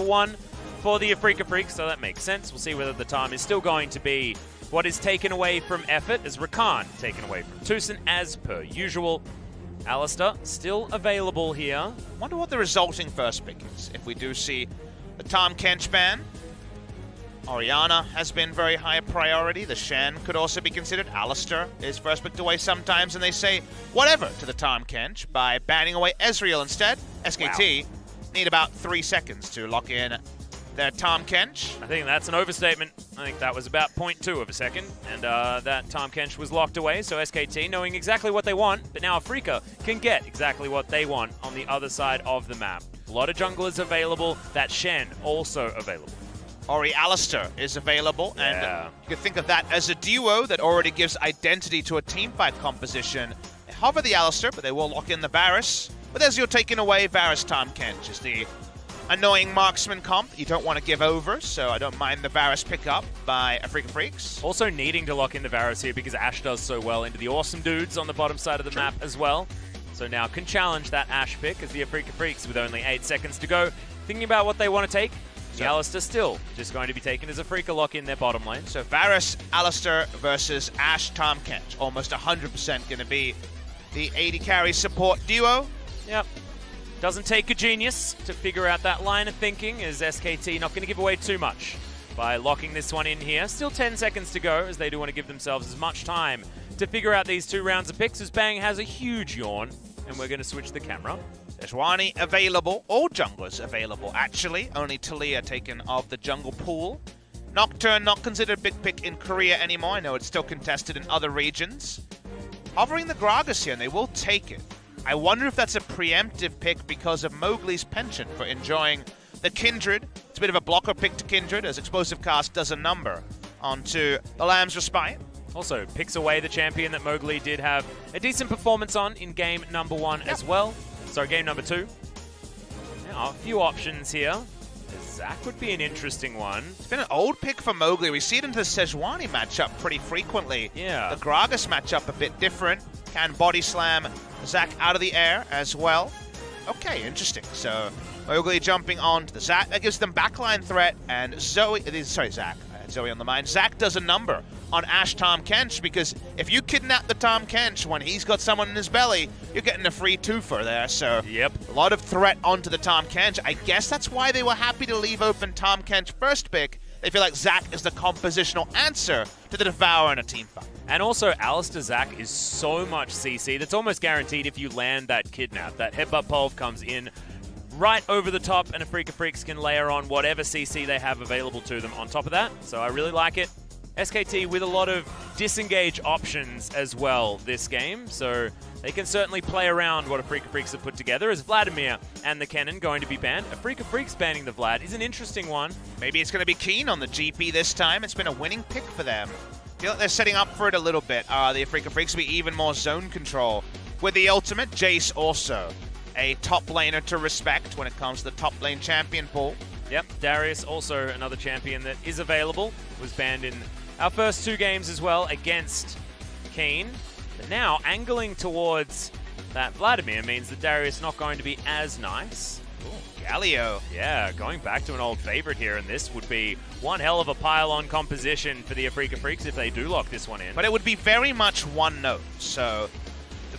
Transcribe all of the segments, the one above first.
1 for the Afreeca Freecs, so that makes sense. We'll see whether the Tahm is still going to be what is taken away from Effort, as Rakan taken away from Tusin, as per usual. Alistar still available here. Wonder what the resulting first pick is. If we do see the Tahm Kench ban, Orianna has been very high priority. The Shen could also be considered. Alistar is first picked away sometimes, and they say whatever to the Tahm Kench by banning away Ezreal instead. SKT need about 3 seconds to lock in their Tahm Kench. I think that's an overstatement. I think that was about 0.2 of a second, and that Tahm Kench was locked away, so SKT knowing exactly what they want, but now Afreeca can get exactly what they want on the other side of the map. A lot of junglers available, that Shen also available. Ori Alistar is available, and you can think of that as a duo that already gives identity to a teamfight composition. They hover the Alistar, but they will lock in the Varus. But as you're taking away Varus Tahm Kench is the annoying marksman comp you don't want to give over, so I don't mind the Varus pickup by Afreeca Freecs. Also needing to lock in the Varus here because Ashe does so well into the awesome dudes on the bottom side of the map as well. So now can challenge that Ashe pick as the Afreeca Freecs with only 8 seconds to go. Thinking about what they want to take. The Alistar still just going to be taken as Afreeca lock in their bottom lane. So Varus, Alistar versus Ashe Tahm Kench. Almost 100% going to be the AD carry support duo. Yep. Doesn't take a genius to figure out that line of thinking, as SKT not going to give away too much by locking this one in here. Still 10 seconds to go, as they do want to give themselves as much time to figure out these 2 rounds of picks, as Bang has a huge yawn, and we're going to switch the camera. Sejuani available, all junglers available actually, only Talia taken of the jungle pool. Nocturne not considered a big pick in Korea anymore, I know it's still contested in other regions. Hovering the Gragas here, and they will take it. I wonder if that's a preemptive pick because of Mowgli's penchant for enjoying the Kindred. It's a bit of a blocker pick to Kindred, as Explosive Cast does a number onto the Lamb's Respite. Also picks away the champion that Mowgli did have a decent performance on in game number 1 as well. Sorry, game number 2. Now, a few options here. Zac would be an interesting one. It's been an old pick for Mowgli. We see it into the Sejuani matchup pretty frequently. Yeah. The Gragas matchup a bit different. Can body slam Zac out of the air as well. Okay, interesting. So Mowgli jumping onto the Zac. That gives them backline threat, and Zoe... Sorry, Zac. I had Zoe on the mind. Zac does a number on Ashe Tahm Kench, because if you kidnap the Tahm Kench when he's got someone in his belly, you're getting a free twofer there. So a lot of threat onto the Tahm Kench. I guess that's why they were happy to leave open Tahm Kench first pick. They feel like Zac is the compositional answer to the Devour in a team fight. And also, Alistar Zac is so much CC that's almost guaranteed if you land that kidnap. That headbutt pulve comes in right over the top, and Afreeca Freecs can layer on whatever CC they have available to them on top of that. So I really like it. SKT with a lot of disengage options as well this game, so they can certainly play around what Afreeca Freecs have put together. As Vladimir and the Cannon going to be banned, Afreeca Freecs banning the Vlad is an interesting one. Maybe it's going to be Kiin on the GP this time. It's been a winning pick for them. I feel like they're setting up for it a little bit. The Afreeca Freecs will be even more zone control. With the ultimate, Jayce also a top laner to respect when it comes to the top lane champion pool. Yep, Darius also another champion that is available. Was banned in our first 2 games as well against Kiin. But now angling towards that Vladimir means that Darius not going to be as nice. Ooh, Galio. Yeah, going back to an old favorite here, and this would be one hell of a pile-on composition for the Afreeca Freecs if they do lock this one in. But it would be very much one note, so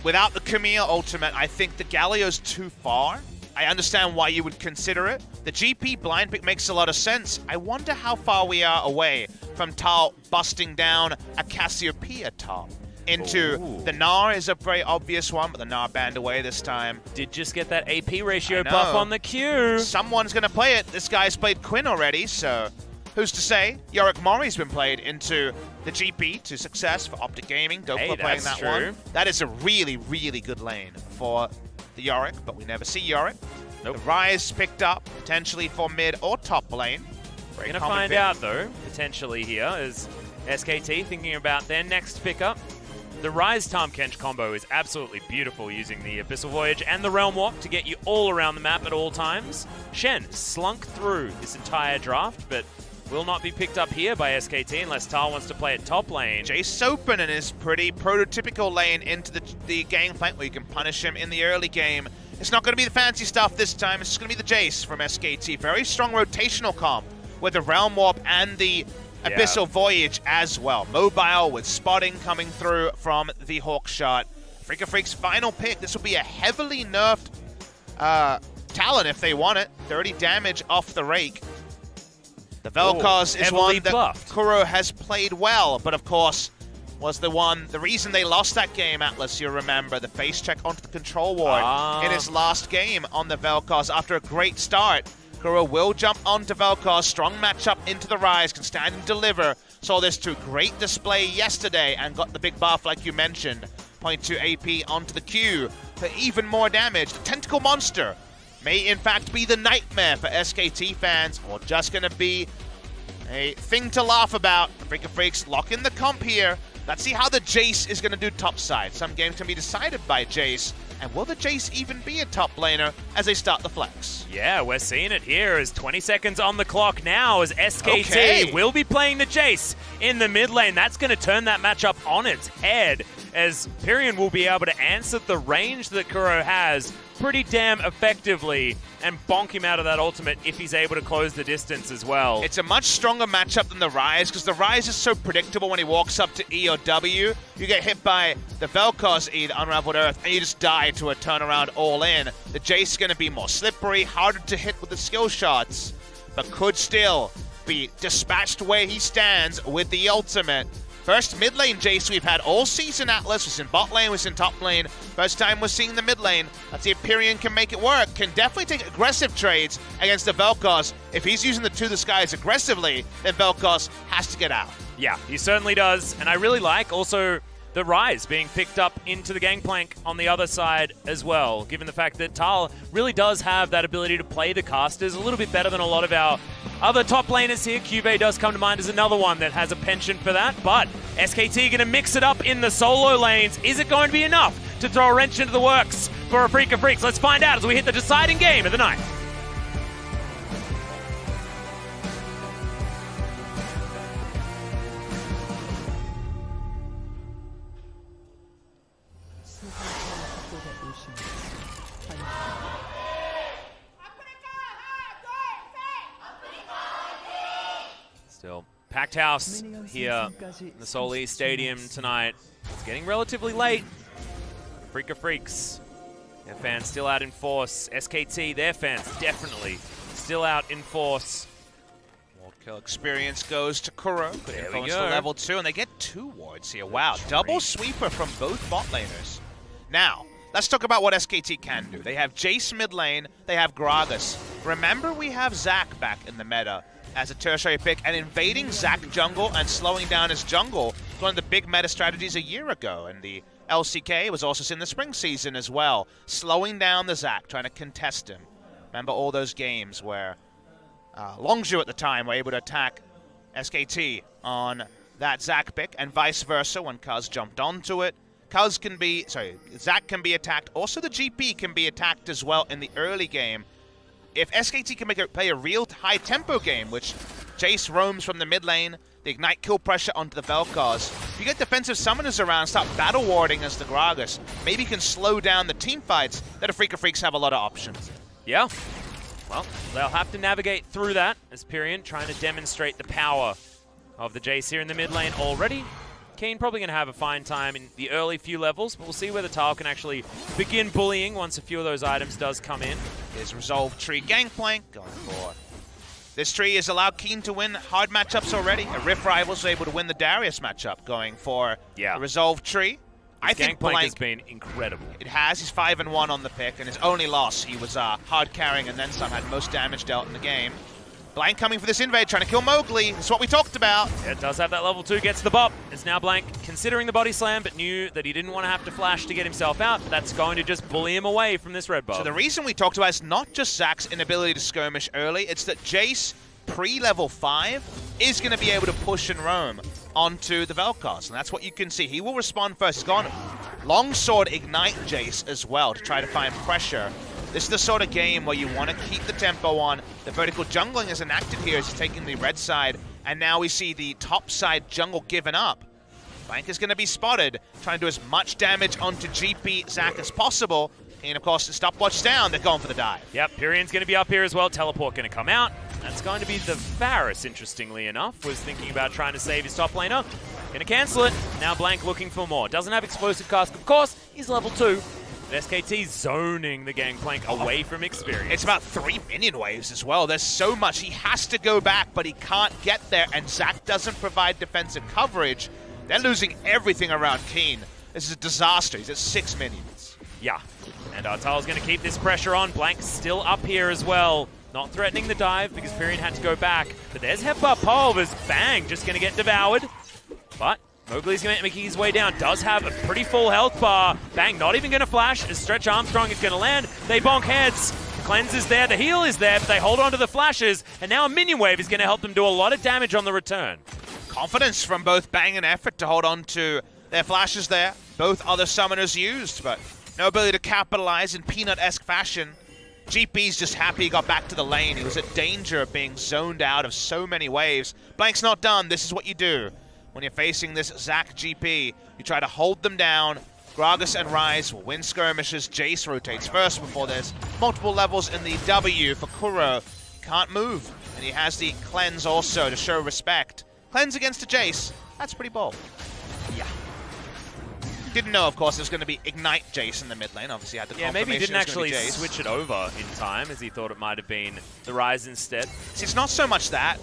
without the Camille ultimate, I think the Galio's too far. I understand why you would consider it. The GP blind pick makes a lot of sense. I wonder how far we are away from Thal busting down a Cassiopeia top into the Gnar is a very obvious one, but the Gnar banned away this time. Did just get that AP ratio buff on the queue. Someone's going to play it. This guy's played Quinn already, so who's to say? Yorick Mori's been played into the GP to success for Optic Gaming. Doppler playing that one. That is a really, really good lane for the Yorick, but we never see Yorick. Nope. The Ryze picked up, potentially for mid or top lane. We're going to find out, though, potentially here, as SKT thinking about their next pickup. The Ryze Tahm Kench combo is absolutely beautiful, using the Abyssal Voyage and the Realm Walk to get you all around the map at all times. Shen slunk through this entire draft, but will not be picked up here by SKT unless Thal wants to play at top lane. Jayce open in his pretty prototypical lane into the Gankplank, where you can punish him in the early game. It's not going to be the fancy stuff this time. It's just going to be the Jayce from SKT. Very strong rotational comp with the Realm Warp and the Abyssal Voyage as well. Mobile with spotting coming through from the Hawkshot. Afreeca Freecs' final pick. This will be a heavily nerfed talent if they want it. 30 damage off the rake. The VelKoz is one that Kuro has played well, but of course was the reason they lost that game, Atlus, you remember. The face check onto the control ward in his last game on the VelKoz. After a great start, Kuro will jump onto VelKoz. Strong matchup into the Ryze, can stand and deliver. Saw this to great display yesterday and got the big buff like you mentioned. 0.2 AP onto the Q for even more damage. The Tentacle Monster may in fact be the nightmare for SKT fans, or just going to be a thing to laugh about. Afreeca Freecs lock in the comp here. Let's see how the Jayce is going to do topside. Some games can be decided by Jayce. And will the Jayce even be a top laner as they start the flex? Yeah, we're seeing it here as 20 seconds on the clock now as SKT will be playing the Jayce in the mid lane. That's going to turn that matchup on its head as Pirean will be able to answer the range that Kuro has pretty damn effectively and bonk him out of that ultimate if he's able to close the distance as well. It's a much stronger matchup than the Ryze because the Ryze is so predictable when he walks up to E or W. You get hit by the VelKoz E, the Unraveled Earth, and you just die to a turnaround all in. The Jayce is going to be more slippery, harder to hit with the skill shots, but could still be dispatched where he stands with the ultimate. First mid lane Jayce we've had all season. Atlus was in bot lane, was in top lane. First time we're seeing the mid lane. Let's see if Pirean can make it work. Can definitely take aggressive trades against the VelKoz. If he's using the To The Skies aggressively, then VelKoz has to get out. Yeah, he certainly does. And I really like also the Ryze being picked up into the Gankplank on the other side as well, given the fact that Thal really does have that ability to play the casters a little bit better than a lot of our other top laners here. QV does come to mind as another one that has a penchant for that, but SKT going to mix it up in the solo lanes. Is it going to be enough to throw a wrench into the works for Afreeca Freecs? Let's find out as we hit the deciding game of the night. Still packed house here in the Seoul Stadium tonight. It's getting relatively late. Afreeca Freecs, their fans still out in force. SKT, their fans definitely still out in force. Ward kill experience goes to Kuro. There we go. To level 2, and they get 2 wards here. Wow, double sweeper from both bot laners. Now, let's talk about what SKT can do. They have Jayce mid lane, they have Gragas. Remember, we have Zac back in the meta as a tertiary pick, and invading Zac jungle and slowing down his jungle was one of the big meta strategies a year ago, and the LCK was also in the spring season as well, slowing down the Zac, trying to contest him. Remember all those games where Longzhu at the time were able to attack SKT on that Zac pick, and vice versa when Kuz jumped onto it. Zac can be attacked, also the GP can be attacked as well in the early game. If SKT can play a real high-tempo game, which Jayce roams from the mid lane, the Ignite kill pressure onto the VelKoz. If you get defensive summoners around, start battle warding as the Gragas, maybe you can slow down the team fights, that Afreeca Freecs have a lot of options. Yeah. Well, they'll have to navigate through that as Pirean trying to demonstrate the power of the Jayce here in the mid lane already. Kiin probably going to have a fine time in the early few levels, but we'll see whether Thal can actually begin bullying once a few of those items does come in. Here's Resolve Tree Gankplank going for. This tree has allowed Kiin to win hard matchups already. A Rift Rivals was able to win the Darius matchup going for the Resolve Tree. I think Gankplank has been incredible. It has. He's 5-1 on the pick, and his only loss, he was hard carrying and then some, had most damage dealt in the game. Blank coming for this invade, trying to kill Mowgli. That's what we talked about. Yeah, it does have that level 2, gets the bop. It's now Blank considering the body slam, but knew that he didn't want to have to flash to get himself out. That's going to just bully him away from this red buff. So the reason we talked about is not just Zac's inability to skirmish early, it's that Jayce, pre-level 5, is going to be able to push and roam onto the VelKoz, and that's what you can see. He will respond first. He's gone Longsword Ignite Jayce as well to try to find pressure. This is the sort of game where you want to keep the tempo on. The vertical jungling is enacted here as he's taking the red side, and now we see the top side jungle given up. Blank is going to be spotted, trying to do as much damage onto GP Zac as possible. Kiin, of course, stopwatch down. They're going for the dive. Yep, Pirean's going to be up here as well. Teleport going to come out. That's going to be the Varus, interestingly enough. Was thinking about trying to save his top laner. Going to cancel it. Now Blank looking for more. Doesn't have explosive cask, of course. He's level 2. But SKT zoning the Gankplank away from experience. It's about 3 minion waves as well. There's so much. He has to go back, but he can't get there. And Zac doesn't provide defensive coverage. They're losing everything around Kiin. This is a disaster. He's at 6 minions. Yeah. And Thal's going to keep this pressure on. Blank still up here as well. Not threatening the dive because Pirean had to go back. But there's Headbutt Pulvers. Bang! Just going to get devoured. But Mowgli's going to make his way down. Does have a pretty full health bar. Bang! Not even going to flash as Stretch Armstrong is going to land. They bonk heads. Cleanse is there. The heal is there. But they hold on to the flashes. And now a minion wave is going to help them do a lot of damage on the return. Confidence from both Bang and Effort to hold on to their flashes there. Both other summoners used, but no ability to capitalize in Peanut-esque fashion. GP's just happy he got back to the lane. He was in danger of being zoned out of so many waves. Blank's not done. This is what you do. When you're facing this Zac GP, you try to hold them down. Gragas and Ryze will win skirmishes. Jayce rotates first before there's multiple levels in the W for Kuro. Can't move, and he has the cleanse also to show respect. Cleanse against a Jayce. That's pretty bold. Yeah. Didn't know, of course, it was going to be Ignite Jayce in the mid lane. Obviously, had the confirmation. Yeah, maybe he didn't it was gonna actually be Jayce. switch it over in time as he thought it might have been the Ryze instead. See, it's not so much that.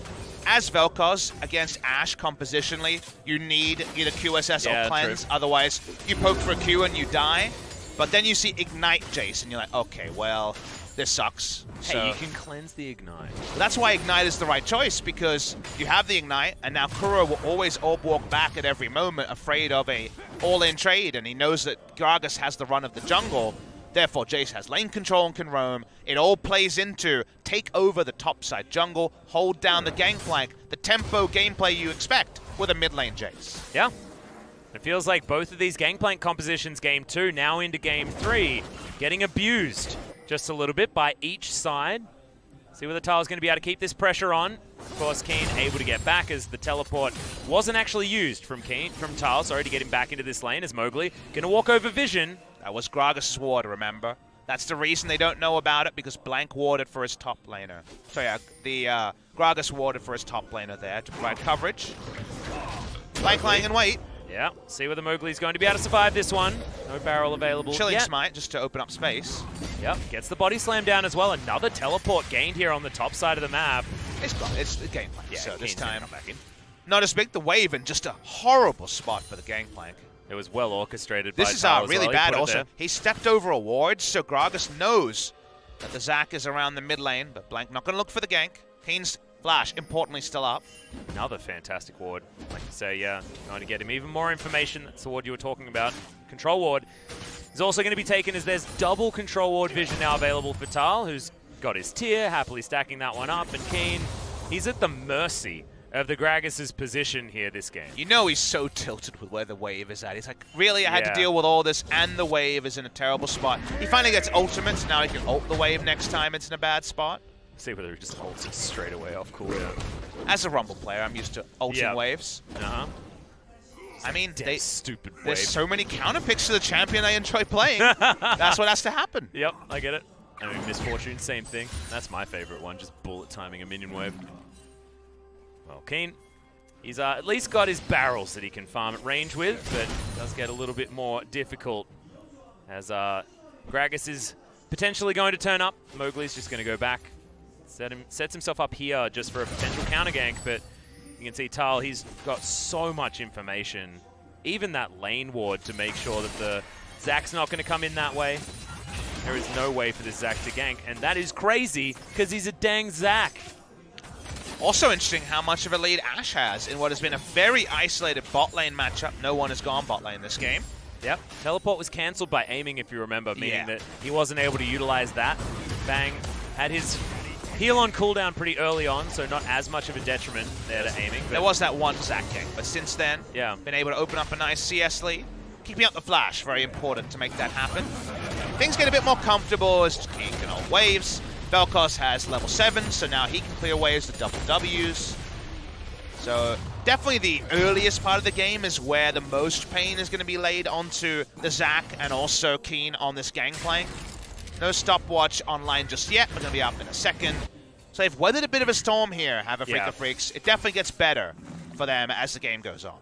As VelKoz against Ashe compositionally, you need either QSS or cleanse. True. Otherwise, you poke for a Q and you die. But then you see Ignite Jayce, and you're like, okay, well, this sucks. Hey, so, you can cleanse the Ignite. That's why Ignite is the right choice, because you have the Ignite, and now Kuro will always orb walk back at every moment, afraid of a all-in trade, and he knows that Gragas has the run of the jungle. Therefore, Jayce has lane control and can roam. It all plays into take over the topside jungle, hold down the Gankplank, the tempo gameplay you expect with a mid lane Jayce. Yeah. It feels like both of these Gankplank compositions, game 2, now into game 3, getting abused just a little bit by each side. See whether Thal's going to be able to keep this pressure on. Of course, Kiin able to get back as the teleport wasn't actually used from Thal, sorry, to get him back into this lane as Mowgli. Going to walk over Vision. That was Gragas' ward, remember? That's the reason they don't know about it, because Blank warded for his top laner. So yeah, the Gragas warded for his top laner there to provide coverage. Blank lying in wait. Yeah, see whether Mowgli's going to be able to survive this one. No barrel available. Chilling Smite just to open up space. Yep, gets the body slam down as well. Another teleport gained here on the top side of the map. It's the Gankplank, yeah, so this time back in. Not as big, the wave, and just a horrible spot for the Gankplank. It was well orchestrated by This is Thal really well. bad also. He stepped over a ward, so Gragas knows that the Zac is around the mid lane, but Blank not going to look for the gank. Kiin's flash, importantly, still up. Another fantastic ward. Like you say, yeah, trying to get him even more information. That's the ward you were talking about. Control ward is also going to be taken as there's double control ward vision now available for Thal, who's got his tier, happily stacking that one up. And Kiin, he's at the mercy of the Gragas' position here this game. You know he's so tilted with where the wave is at. He's like, really? I had to deal with all this, and the wave is in a terrible spot. He finally gets ultimates. Now he can ult the wave next time it's in a bad spot. See whether he just ults it straight away off cooldown. As a Rumble player, I'm used to ulting waves. Uh-huh. I mean, stupid wave. There's so many counter picks to the champion I enjoy playing. That's what has to happen. Yep, I get it. I mean, Misfortune, same thing. That's my favorite one, just bullet timing a minion wave. Well, Kiin, he's at least got his barrels that he can farm at range with, but it does get a little bit more difficult as Gragas is potentially going to turn up. Mowgli's just going to go back. Sets himself up here just for a potential counter gank, but you can see Thal, he's got so much information. Even that lane ward to make sure that the Zac's not going to come in that way. There is no way for this Zac to gank, and that is crazy because he's a dang Zac. Also interesting how much of a lead Ashe has in what has been a very isolated bot lane matchup. No one has gone bot lane this game. Yep, teleport was cancelled by aiming, if you remember, meaning that he wasn't able to utilize that. Bang had his heal on cooldown pretty early on, so not as much of a detriment there to aiming. There was that one Zac gank, but since then, been able to open up a nice CS lead. Keeping up the flash, very important to make that happen. Things get a bit more comfortable as Kiin can hold waves. VelKoz has level 7, so now he can clear waves with double Ws. So definitely the earliest part of the game is where the most pain is going to be laid onto the Zac and also Kiin on this Gankplank. No stopwatch online just yet. We're going to be up in a second. So they've weathered a bit of a storm here, have Afreeca Freecs. It definitely gets better for them as the game goes on.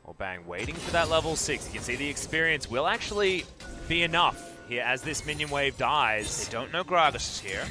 Well, Bang waiting for that level 6. You can see the experience will actually be enough here as this minion wave dies. They don't know Gragas is here.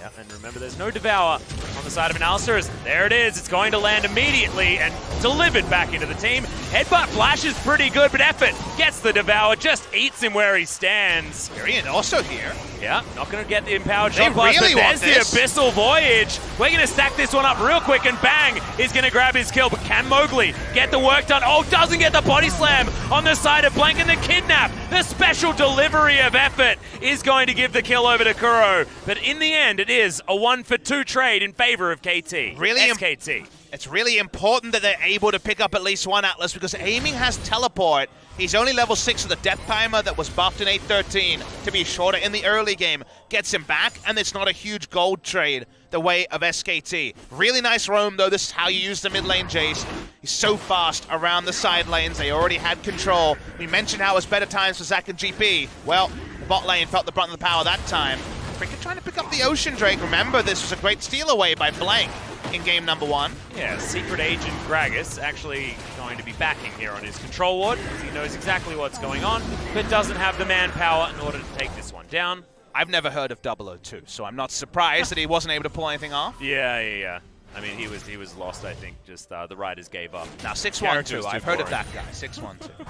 Yeah, and remember, there's no Devour on the side of an Alistar. There it is. It's going to land immediately and delivered back into the team. Headbutt flash is pretty good, but Effort gets the Devour, just eats him where he stands. Pirean also here. Yeah, not going to get the empowered They shot blast, really but want there's this. the Abyssal Voyage. We're going to stack this one up real quick, and Bang is going to grab his kill, but can Mowgli get the work done? Oh, doesn't get the body slam on the side of Blank, and the kidnap. The special delivery of Effort is going to give the kill over to Kuro, but in the end, it is a 1-for-2 trade in favor of KT. Really SKT. It's really important that they're able to pick up at least one Atlus because Aiming has teleport. He's only level 6 with the death timer that was buffed in 8.13 to be shorter in the early game. Gets him back, and it's not a huge gold trade the way of SKT. Really nice roam, though. This is how you use the mid lane, Jayce. He's so fast around the side lanes. They already had control. We mentioned how it was better times for Zac and GP. Well, the bot lane felt the brunt of the power that time. Freaking trying to pick up the Ocean Drake. Remember, this was a great steal away by Blank in game number 1. Yeah, Secret Agent Gragas actually going to be backing here on his control ward because he knows exactly what's going on, but doesn't have the manpower in order to take this one down. I've never heard of 002, so I'm not surprised that he wasn't able to pull anything off. Yeah. I mean, he was lost, I think. Just the riders gave up. Now, 612, I've heard of that guy, 612.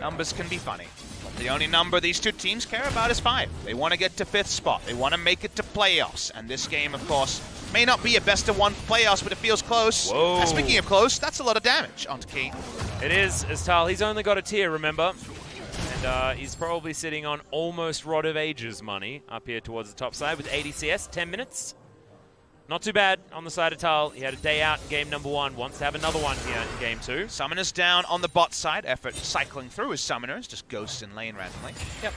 Numbers can be funny. But the only number these two teams care about is 5. They want to get to 5th spot. They want to make it to playoffs. And this game, of course, may not be a best-of-1 playoffs, but it feels close. Whoa. And speaking of close, that's a lot of damage onto Kiin. It is, as Thal. He's only got a tier, remember? And he's probably sitting on almost Rod of Ages money up here towards the top side with ADCS, 10 minutes. Not too bad on the side of Thal. He had a day out in game number 1. Wants to have another one here in game 2. Summoners down on the bot side. Effort cycling through his summoners. Just ghosts in lane randomly. Yep.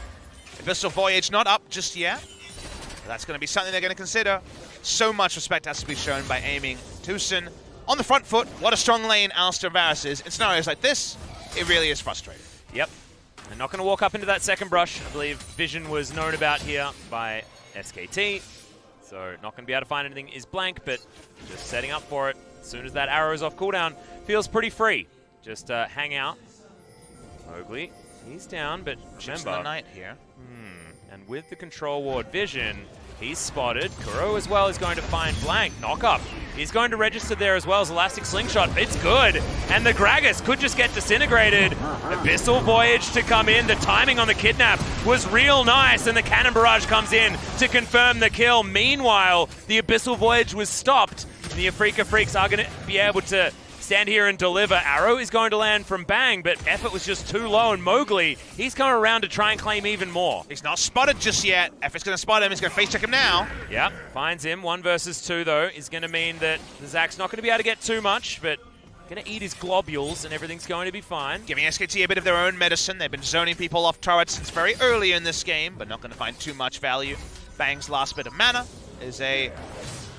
Abyssal Voyage not up just yet. That's going to be something they're going to consider. So much respect has to be shown by Aiming. Tusin on the front foot. What a strong lane Alistar Varus is. In scenarios like this, it really is frustrating. Yep. And not going to walk up into that second brush. I believe Vision was known about here by SKT. So not going to be able to find anything is Blank, but just setting up for it. As soon as that arrow is off cooldown, feels pretty free. Just hang out. Mowgli, he's down, but remember. The night here. And with the control ward Vision, he's spotted. Kuro as well is going to find Blank. Knock up. He's going to register there as well as Elastic Slingshot. It's good. And the Gragas could just get disintegrated. Abyssal Voyage to come in. The timing on the kidnap was real nice. And the Cannon Barrage comes in to confirm the kill. Meanwhile, the Abyssal Voyage was stopped. The Afreeca Freecs are going to be able to stand here and deliver. Arrow is going to land from Bang, but effort was just too low. And Mowgli, he's coming around to try and claim even more. He's not spotted just yet. Effort's going to spot him. He's going to face check him now. Yep, finds him. 1 versus 2, though, is going to mean that the Zac's not going to be able to get too much, but going to eat his globules, and everything's going to be fine. Giving SKT a bit of their own medicine. They've been zoning people off turrets since very early in this game, but not going to find too much value. Bang's last bit of mana is a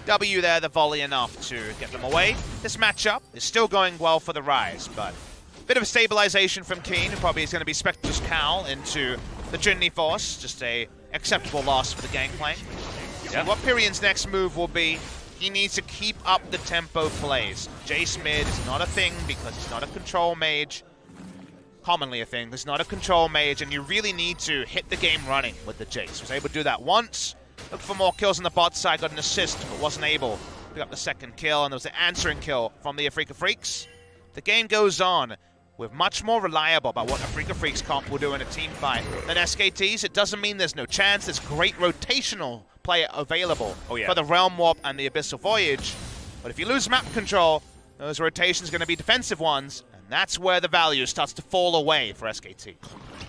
W there, the volley enough to get them away. This matchup is still going well for the Ryze, but a bit of a stabilization from Kiin, who probably is going to be Spectre's Cowl into the Trinity Force. Just a acceptable loss for the Gankplank. Yep. So what Pirean's next move will be, he needs to keep up the tempo plays. Jayce mid is not a thing because he's not a control mage. Commonly a thing. There's not a control mage, and you really need to hit the game running with the Jayce. Was able to do that once. Look for more kills on the bot side, got an assist, but wasn't able to pick up the second kill, and there was an answering kill from the Afreeca Freecs. The game goes on. We're much more reliable about what Afreeca Freecs comp will do in a team fight than SKT's. It doesn't mean there's no chance. There's great rotational play available for the Realm Warp and the Abyssal Voyage. But if you lose map control, those rotations are going to be defensive ones, and that's where the value starts to fall away for SKT.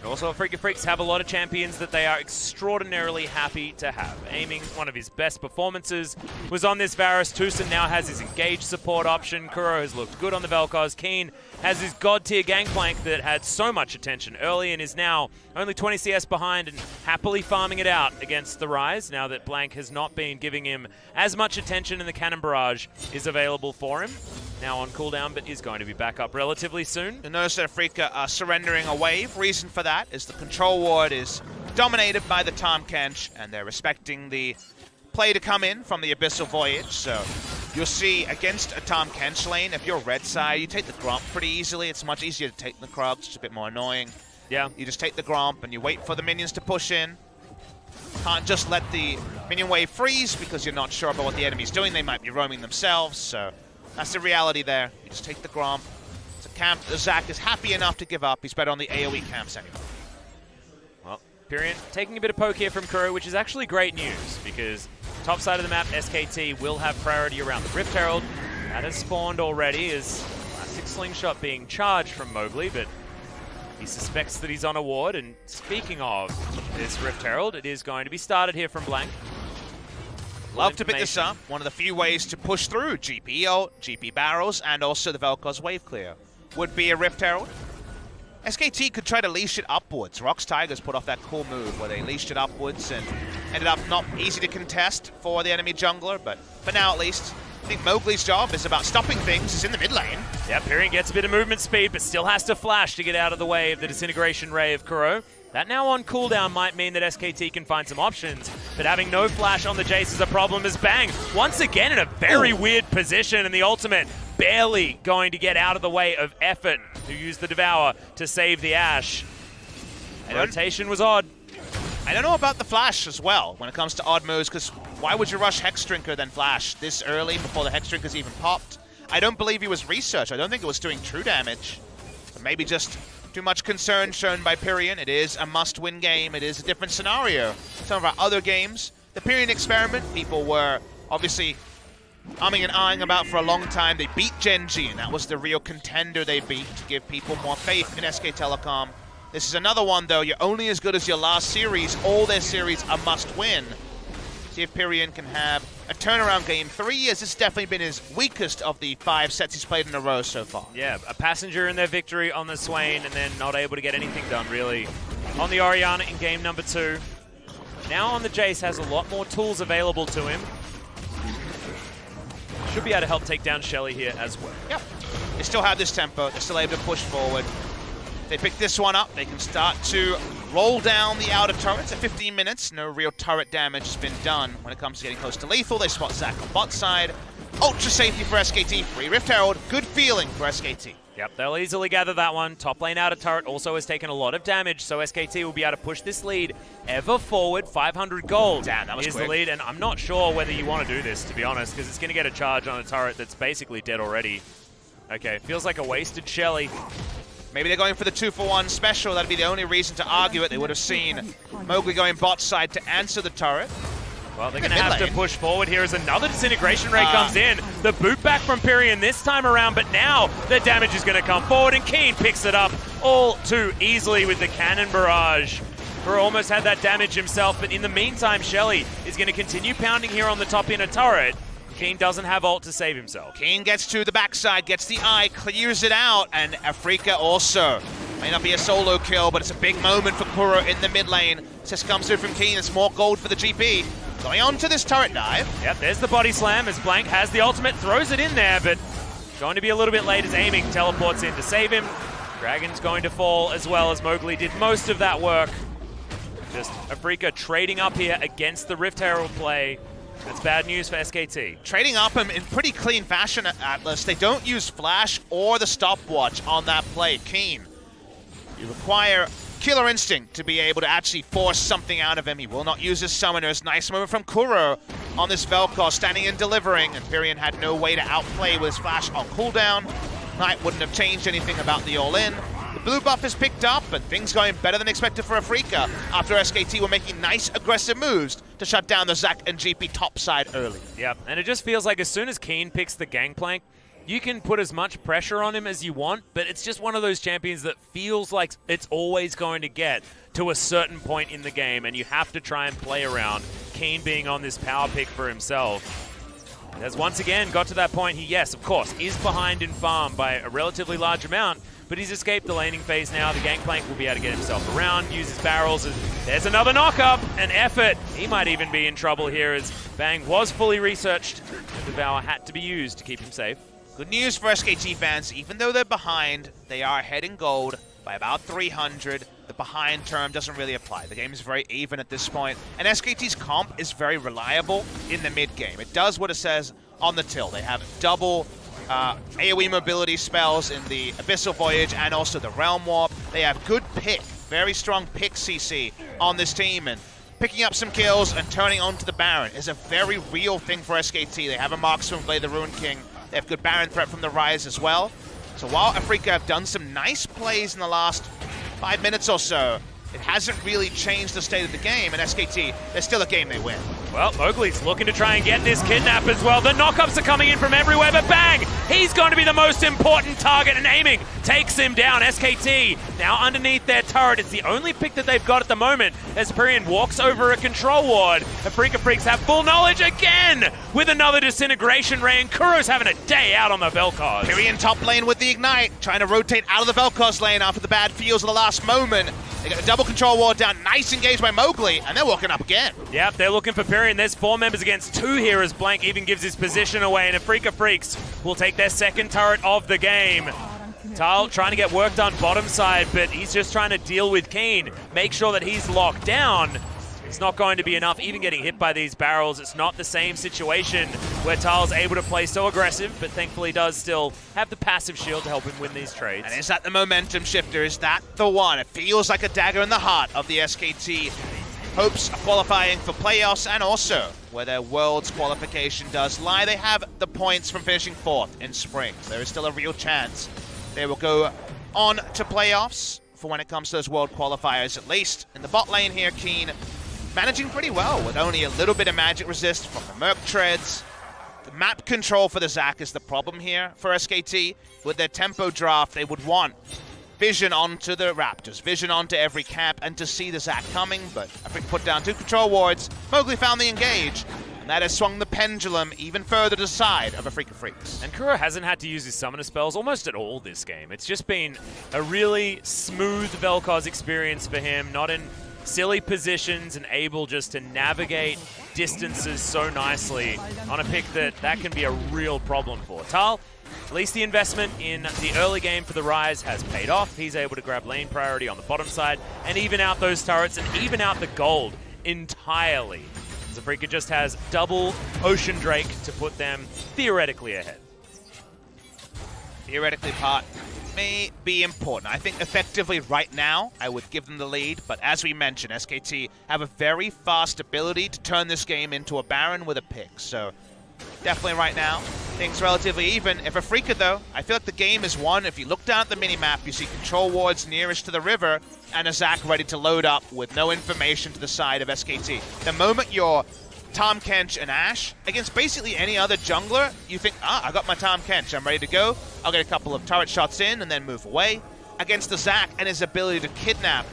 Also, Afreeca Freecs have a lot of champions that they are extraordinarily happy to have. Aiming, one of his best performances, was on this Varus. Tusin now has his engaged support option. Kuro has looked good on the VelKoz. Kiin has his god-tier Gankplank that had so much attention early and is now only 20 CS behind and happily farming it out against the Ryze, now that Blank has not been giving him as much attention and the cannon barrage is available for him. Now on cooldown, but is going to be back up relatively soon. You'll notice that Afreeca are surrendering a wave. Reason for that is the control ward is dominated by the Tahm Kench, and they're respecting the play to come in from the Abyssal Voyage. So you'll see against a Tahm Kench lane, if you're red side, you take the Gromp pretty easily. It's much easier to take the Krugs, it's a bit more annoying. Yeah. You just take the Gromp and you wait for the minions to push in. Can't just let the minion wave freeze because you're not sure about what the enemy's doing. They might be roaming themselves, so that's the reality there. You just take the Gromp. It's a camp that Zac is happy enough to give up. He's better on the AoE camps anyway. Well, Pirean taking a bit of poke here from Kuro, which is actually great news because top side of the map, SKT will have priority around the Rift Herald. That has spawned already as classic slingshot being charged from Mowgli, but he suspects that he's on a ward. And speaking of this Rift Herald, it is going to be started here from Blank. Love to pick this up. One of the few ways to push through GP, GP barrels, and also the VelKoz wave clear would be a Rift Herald. SKT could try to leash it upwards. Rox Tigers put off that cool move where they leashed it upwards and ended up not easy to contest for the enemy jungler, but for now at least, I think Mowgli's job is about stopping things. He's in the mid lane. Yeah, Pirean gets a bit of movement speed, but still has to flash to get out of the way of the disintegration ray of Kuro. That now on cooldown might mean that SKT can find some options, but having no flash on the Jayce is a problem as Bang, once again in a very weird position, and the ultimate barely going to get out of the way of Effort, who used the Devour to save the Ashe. Rotation was odd. I don't know about the flash as well when it comes to odd moves, because why would you rush Hex Drinker then flash this early before the Hex Drinker's even popped? I don't believe he was researched. I don't think it was doing true damage. But maybe just too much concern shown by Pirean. It is a must-win game. It is a different scenario. Some of our other games, the Pirean experiment, people were obviously umming and eyeing about for a long time. They beat Genji, and that was the real contender they beat to give people more faith in SK Telecom. This is another one, though. You're only as good as your last series. All their series are must-win. See if Pirean can have a turnaround game. 3 years, this has definitely been his weakest of the 5 sets he's played in a row so far. Yeah, a passenger in their victory on the Swain and then not able to get anything done, really. On the Orianna in game number 2. Now on the Jayce has a lot more tools available to him. Should be able to help take down Shelly here as well. Yep. They still have this tempo. They're still able to push forward. They pick this one up. They can start to roll down the outer turrets at 15 minutes. No real turret damage has been done when it comes to getting close to lethal. They spot Zac on bot side. Ultra safety for SKT. Free Rift Herald. Good feeling for SKT. Yep, they'll easily gather that one. Top lane outer turret also has taken a lot of damage, so SKT will be able to push this lead ever forward. 500 gold. Damn, that was is quick. The lead, and I'm not sure whether you want to do this, to be honest, because it's going to get a charge on a turret that's basically dead already. Okay, feels like a wasted Shelly. Maybe they're going for the 2-for-1 special. That'd be the only reason to argue it. They would have seen Mowgli going bot side to answer the turret. Well, they're going to have to push forward here as another disintegration ray comes in. The boot back from Pirean this time around, but now the damage is going to come forward, and Kiin picks it up all too easily with the cannon barrage. Kuro almost had that damage himself, but in the meantime, Shelly is going to continue pounding here on the top inner turret. Kiin doesn't have ult to save himself. Kiin gets to the backside, gets the eye, clears it out, and Afreeca also. May not be a solo kill, but it's a big moment for Kuro in the mid lane. This comes through from Kiin. It's more gold for the GP. Going on to this turret dive. Yep, there's the body slam as Blank has the ultimate, throws it in there, but going to be a little bit late as aiming teleports in to save him. Dragon's going to fall as well as Mowgli did most of that work. Just Afreeca trading up here against the Rift Herald play. That's bad news for SKT. Trading up him in pretty clean fashion at Atlus. They don't use flash or the stopwatch on that play. Kiin, you require killer instinct to be able to actually force something out of him. He will not use his summoners. Nice moment from Kuro on this VelKoz, standing and delivering, and Pirean had no way to outplay with his flash on cooldown. Knight wouldn't have changed anything about the all-in. The blue buff is picked up, and things going better than expected for Afreeca after SKT were making nice aggressive moves to shut down the Zac and GP top side early. Yep, and it just feels like as soon as Kiin picks the Gankplank, you can put as much pressure on him as you want, but it's just one of those champions that feels like it's always going to get to a certain point in the game, and you have to try and play around. Kiin being on this power pick for himself. Has once again got to that point. He, yes, of course, is behind in farm by a relatively large amount, but he's escaped the laning phase now. The Gankplank will be able to get himself around, use his barrels. There's another knock-up, an effort. He might even be in trouble here as Bang was fully researched, and Devour had to be used to keep him safe. Good news for SKT fans. Even though they're behind, they are ahead in gold by about 300. The behind term doesn't really apply. The game is very even at this point. And SKT's comp is very reliable in the mid game. It does what it says on the till. They have double AoE mobility spells in the Abyssal Voyage and also the Realm Warp. They have good pick, very strong pick CC on this team, and picking up some kills and turning onto the Baron is a very real thing for SKT. They have a marksman play the Ruin King. They have good Baron threat from the Ryze as well. So while Afreeca have done some nice plays in the last 5 minutes or so, it hasn't really changed the state of the game, and SKT, there's still a game they win. Well, Mowgli's looking to try and get this kidnap as well. The knockups are coming in from everywhere, but Bang! He's going to be the most important target, and aiming takes him down. SKT now underneath their turret. It's the only pick that they've got at the moment as Pirean walks over a control ward. Afreeca Freecs have full knowledge again with another disintegration ray, and Kuro's having a day out on the VelKoz. Pirean top lane with the Ignite, trying to rotate out of the VelKoz lane after the bad feels at the last moment. They got a double control ward down, nice engage by Mowgli, and they're walking up again. Yep, they're looking for Pirean. There's 4 members against 2 here as Blank even gives his position away, and Afreeca Freecs will take their second turret of the game. Thal trying to get work done bottom side, but he's just trying to deal with Kiin, make sure that he's locked down. It's not going to be enough, even getting hit by these barrels. It's not the same situation where Thal's able to play so aggressive, but thankfully does still have the passive shield to help him win these trades. And is that the momentum shifter? Is that the one? It feels like a dagger in the heart of the SKT hopes of qualifying for playoffs, and also where their Worlds qualification does lie. They have the points from finishing 4th in spring. So there is still a real chance they will go on to playoffs for when it comes to those World qualifiers, at least. In the bot lane here, Kiin managing pretty well with only a little bit of magic resist from the Merc Treads. The map control for the Zac is the problem here for SKT. With their tempo draft, they would want vision onto the Raptors, vision onto every camp, and to see the Zac coming, but Afreeca put down 2 control wards. Mowgli found the engage, and that has swung the pendulum even further to the side of Afreeca Freecs. And Kuro hasn't had to use his summoner spells almost at all this game. It's just been a really smooth VelKoz experience for him, not in silly positions and able just to navigate distances so nicely on a pick that can be a real problem for. Thal, at least the investment in the early game for the Ryze has paid off. He's able to grab lane priority on the bottom side and even out those turrets and even out the gold entirely. Afreeca just has double Ocean Drake to put them theoretically ahead. Theoretically part may be important. I think effectively right now, I would give them the lead, but as we mentioned, SKT have a very fast ability to turn this game into a Baron with a pick, so definitely right now, things relatively even. If Afreeca though, I feel like the game is won. If you look down at the minimap, you see control wards nearest to the river, and a Zac ready to load up with no information to the side of SKT. The moment you're Tahm, Kench, and Ashe against basically any other jungler, you think, I got my Tahm, Kench, I'm ready to go. I'll get a couple of turret shots in and then move away. Against the Zac and his ability to kidnap,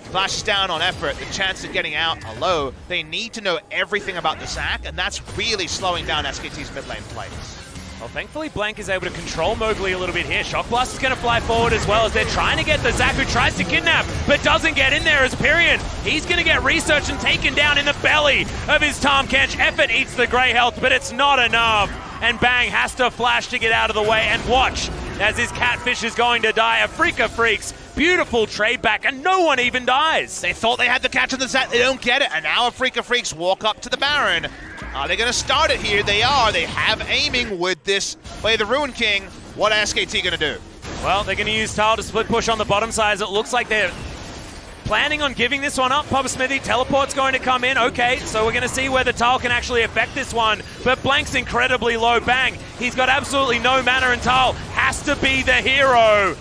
flashes down on effort, the chance of getting out are low. They need to know everything about the Zac, and that's really slowing down SKT's mid lane plays. Well, thankfully, Blank is able to control Mowgli a little bit here. Shock Blast is going to fly forward as well as they're trying to get the Zac, who tries to kidnap, but doesn't get in there as Pirean. He's going to get researched and taken down in the belly of his Tahm Kench. Effort eats the grey health, but it's not enough. And Bang has to flash to get out of the way, and watch as his catfish is going to die. Afreeca Freecs, beautiful trade back, and no one even dies. They thought they had the catch on the Zac, they don't get it, and now Afreeca Freecs walk up to the Baron. Are they going to start it here? They are. They have aiming with this play the Ruin King. What are SKT going to do? Well, they're going to use Thal to split push on the bottom side. It looks like they're planning on giving this one up. Papasmithy, teleport's going to come in. Okay, so we're going to see whether Thal can actually affect this one. But Blank's incredibly low. Bang, he's got absolutely no mana, and Thal has to be the hero.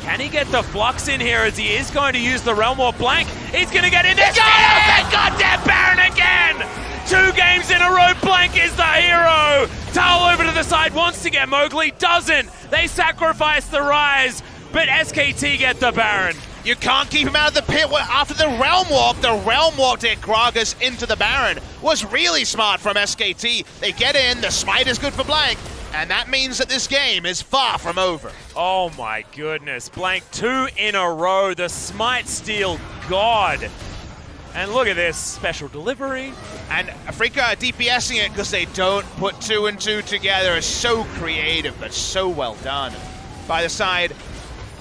Can he get the flux in here as he is going to use the Realm Warp? Blank, he's going to get in there. Got it! Goddamn Baron again! 2 games in a row, Blank is the hero! Thal over to the side, wants to get Mowgli, doesn't! They sacrifice the Ryze, but SKT get the Baron. You can't keep him out of the pit after the Realm Walk. The Realm Walk to Gragas into the Baron was really smart from SKT. They get in, the smite is good for Blank, and that means that this game is far from over. Oh my goodness, Blank 2 in a row, the smite steal god. And look at this, special delivery. And Afreeca are DPSing it because they don't put 2 and 2 together. It's so creative, but so well done by the side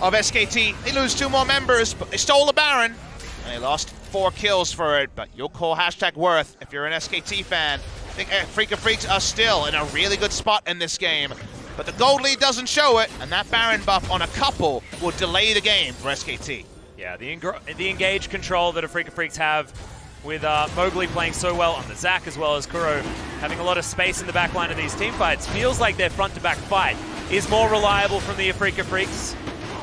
of SKT. They lose 2 more members, but they stole the Baron. And they lost 4 kills for it, but you'll call #worth if you're an SKT fan. I think Afreeca Freecs are still in a really good spot in this game, but the gold lead doesn't show it, and that Baron buff on a couple will delay the game for SKT. Yeah, the engage control that Afreeca Freecs have with Mowgli playing so well on the Zac as well as Kuro having a lot of space in the back line of these teamfights feels like their front-to-back fight is more reliable from the Afreeca Freecs.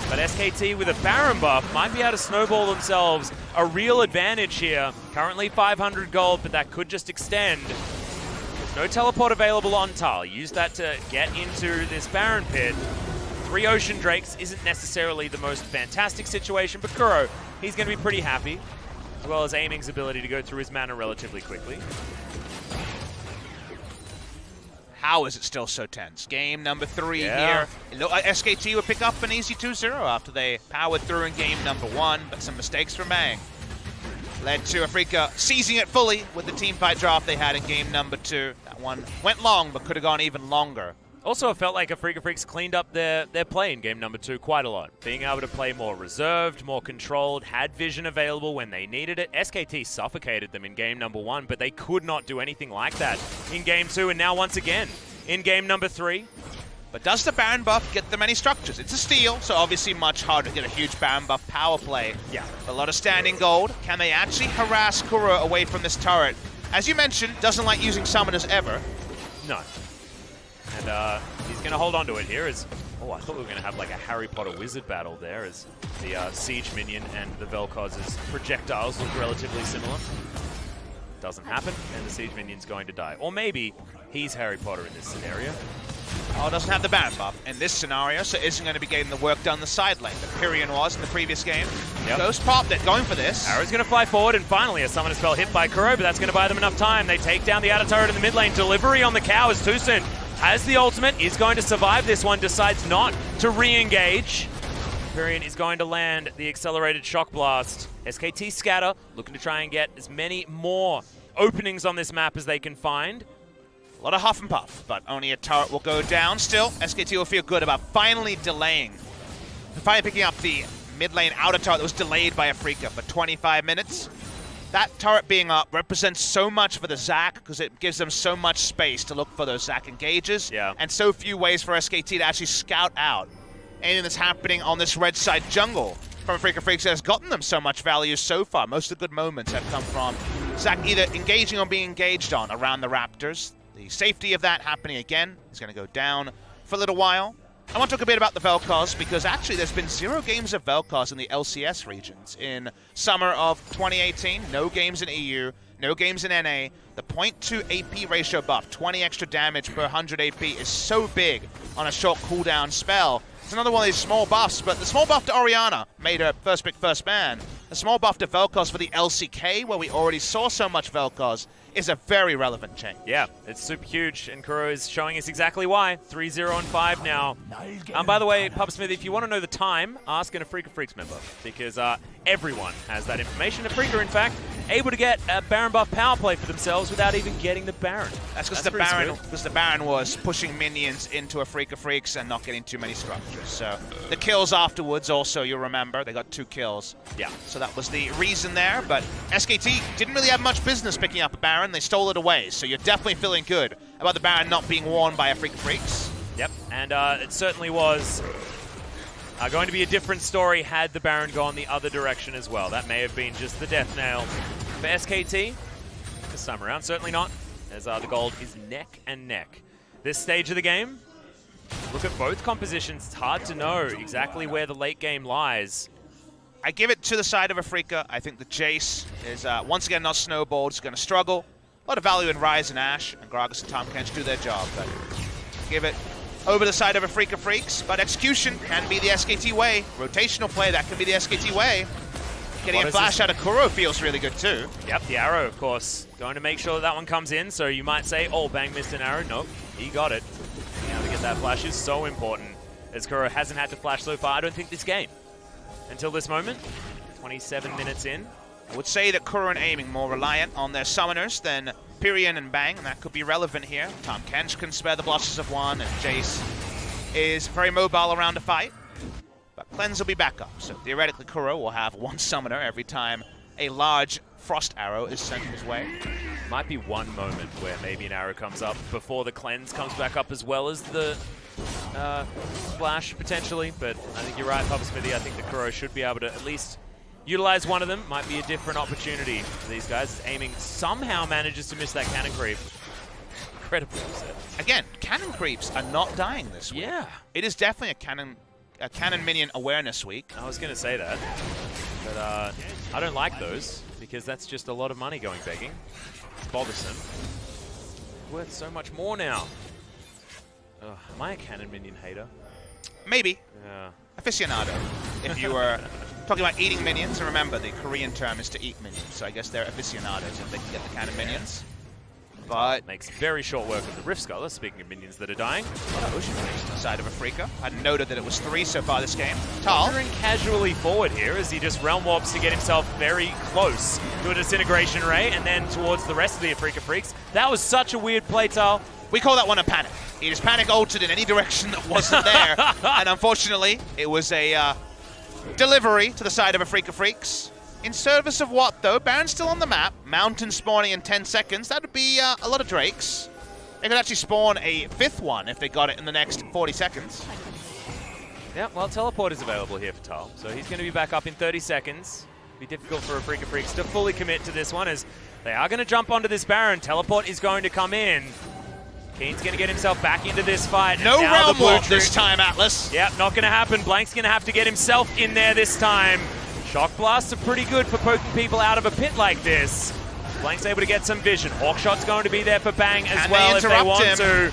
But SKT with a Baron buff might be able to snowball themselves a real advantage here. Currently 500 gold, but that could just extend. There's no teleport available on Thal. Use that to get into this Baron pit. 3 Ocean Drakes isn't necessarily the most fantastic situation, but Kuro, he's going to be pretty happy, as well as Aiming's ability to go through his mana relatively quickly. How is it still so tense? Game number 3 here. It looked like SKT would pick up an easy 2-0 after they powered through in game number 1, but some mistakes from Bang led to Afreeca seizing it fully with the teamfight draft they had in game number 2. That one went long, but could have gone even longer. Also, it felt like Afreeca Freecs cleaned up their play in game number 2 quite a lot. Being able to play more reserved, more controlled, had vision available when they needed it. SKT suffocated them in game number 1, but they could not do anything like that in game 2, and now once again in game number 3. But does the Baron buff get them any structures? It's a steal, so obviously much harder to get a huge Baron buff power play. Yeah. A lot of standing gold. Can they actually harass Kuro away from this turret? As you mentioned, doesn't like using summoners ever. No. And he's going to hold on to it here as... Oh, I thought we were going to have like a Harry Potter wizard battle there as the Siege minion and the VelKoz's projectiles look relatively similar. Doesn't happen, and the Siege minion's going to die. Or maybe he's Harry Potter in this scenario. Oh, doesn't have the Baron buff in this scenario, so isn't going to be getting the work done the side lane that Pirean was in the previous game. Yep. Ghost popped it, going for this. Arrow's going to fly forward, and finally a summoner spell hit by Kuro, but that's going to buy them enough time. They take down the outer turret in the mid lane. Delivery on the cow as Tusin has the ultimate, is going to survive this one, decides not to re-engage. Pirean is going to land the accelerated shock blast. SKT scatter, looking to try and get as many more openings on this map as they can find. A lot of huff and puff, but only a turret will go down. Still, SKT will feel good about finally picking up the mid lane outer turret that was delayed by Afreeca for 25 minutes. That turret being up represents so much for the Zac because it gives them so much space to look for those Zac engages, and so few ways for SKT to actually scout out anything that's happening on this red side jungle from Afreeca Freecs that has gotten them so much value so far. Most of the good moments have come from Zac either engaging or being engaged on around the Raptors. The safety of that happening again is going to go down for a little while. I want to talk a bit about the VelKoz because actually there's been 0 games of VelKoz in the LCS regions in summer of 2018. No games in EU, no games in NA. The 0.2 AP ratio buff, 20 extra damage per 100 AP is so big on a short cooldown spell. It's another one of these small buffs, but the small buff to Orianna made her first pick, first ban. The small buff to VelKoz for the LCK, where we already saw so much VelKoz, is a very relevant change. Yeah, it's super huge, and Kuro is showing us exactly why. 3-0 and 5 now. By the way, Papasmithy, if you want to know the time, ask an Afreeca Freecs member, because everyone has that information. Afreeca, in fact, able to get a Baron buff power play for themselves without even getting the Baron. That's because the Baron was pushing minions into Afreeca Freecs and not getting too many structures. So the kills afterwards also, you'll remember, they got 2 kills. Yeah. So that was the reason there, but SKT didn't really have much business picking up a Baron. They stole it away, so you're definitely feeling good about the Baron not being worn by Afreeca Freecs. Yep, and it certainly was going to be a different story had the Baron gone the other direction as well. That may have been just the death nail for SKT this time around. Certainly not, as the gold is neck and neck. This stage of the game, look at both compositions. It's hard to know exactly where the late game lies. I give it to the side of Afreeca. I think the Jayce is once again not snowballed. It's going to struggle. A lot of value in Ryze and Ashe, and Gragas and Tahm Kench do their job, but give it over the side of Afreeca Freecs, but execution can be the SKT way. Rotational play, that can be the SKT way. Getting a flash out of Kuro feels really good too. Yep, the arrow, of course. Going to make sure that one comes in, so you might say, oh, Bang missed an arrow. Nope, he got it. Being able to get that flash is so important, as Kuro hasn't had to flash so far, I don't think, this game. Until this moment, 27 minutes in. I would say that Kuro and aiming more reliant on their summoners than Pirean and Bang, and that could be relevant here. Tahm Kench can spare the blushes of one, and Jayce is very mobile around a fight. But Cleanse will be back up, so theoretically Kuro will have one summoner every time a large frost arrow is sent his way. Might be one moment where maybe an arrow comes up before the Cleanse comes back up, as well as the flash, potentially. But I think you're right, Papasmithy. I think the Kuro should be able to at least utilize one of them. Might be a different opportunity for these guys. Aiming somehow manages to miss that cannon creep. Incredibly upset. Again, cannon creeps are not dying this week. Yeah. It is definitely a cannon minion awareness week. I was going to say that, but I don't like those because that's just a lot of money going begging. It's bothersome. Worth so much more now. Ugh, am I a cannon minion hater? Maybe. Yeah. Aficionado. If you were talking about eating minions, and remember the Korean term is to eat minions, so I guess they're aficionados if they can get the cannon minions. But makes very short work of the Rift Scholar, speaking of minions that are dying. A lot of Ocean Rays to the side of Afreeca. I noted that it was 3 so far this game. Thal. Wandering casually forward here as he just realm warps to get himself very close to a Disintegration Ray, and then towards the rest of the Afreeca Freecs. That was such a weird play, Thal. We call that one a panic. He just panic altered in any direction that wasn't there. And unfortunately, it was a delivery to the side of Afreeca Freecs. In service of what, though? Baron's still on the map. Mountain spawning in 10 seconds. That would be a lot of Drakes. They could actually spawn a 5th one if they got it in the next 40 seconds. Yeah, well, Teleport is available here for Thal, so he's going to be back up in 30 seconds. Be difficult for Afreeca Freecs to fully commit to this one, as they are going to jump onto this Baron. Teleport is going to come in. Kiin's going to get himself back into this fight. No realm warp this time, Atlus. Yep, not going to happen. Blank's going to have to get himself in there this time. Shock Blasts are pretty good for poking people out of a pit like this. Blank's able to get some vision. Hawkshot's going to be there for Bang as well if they want to.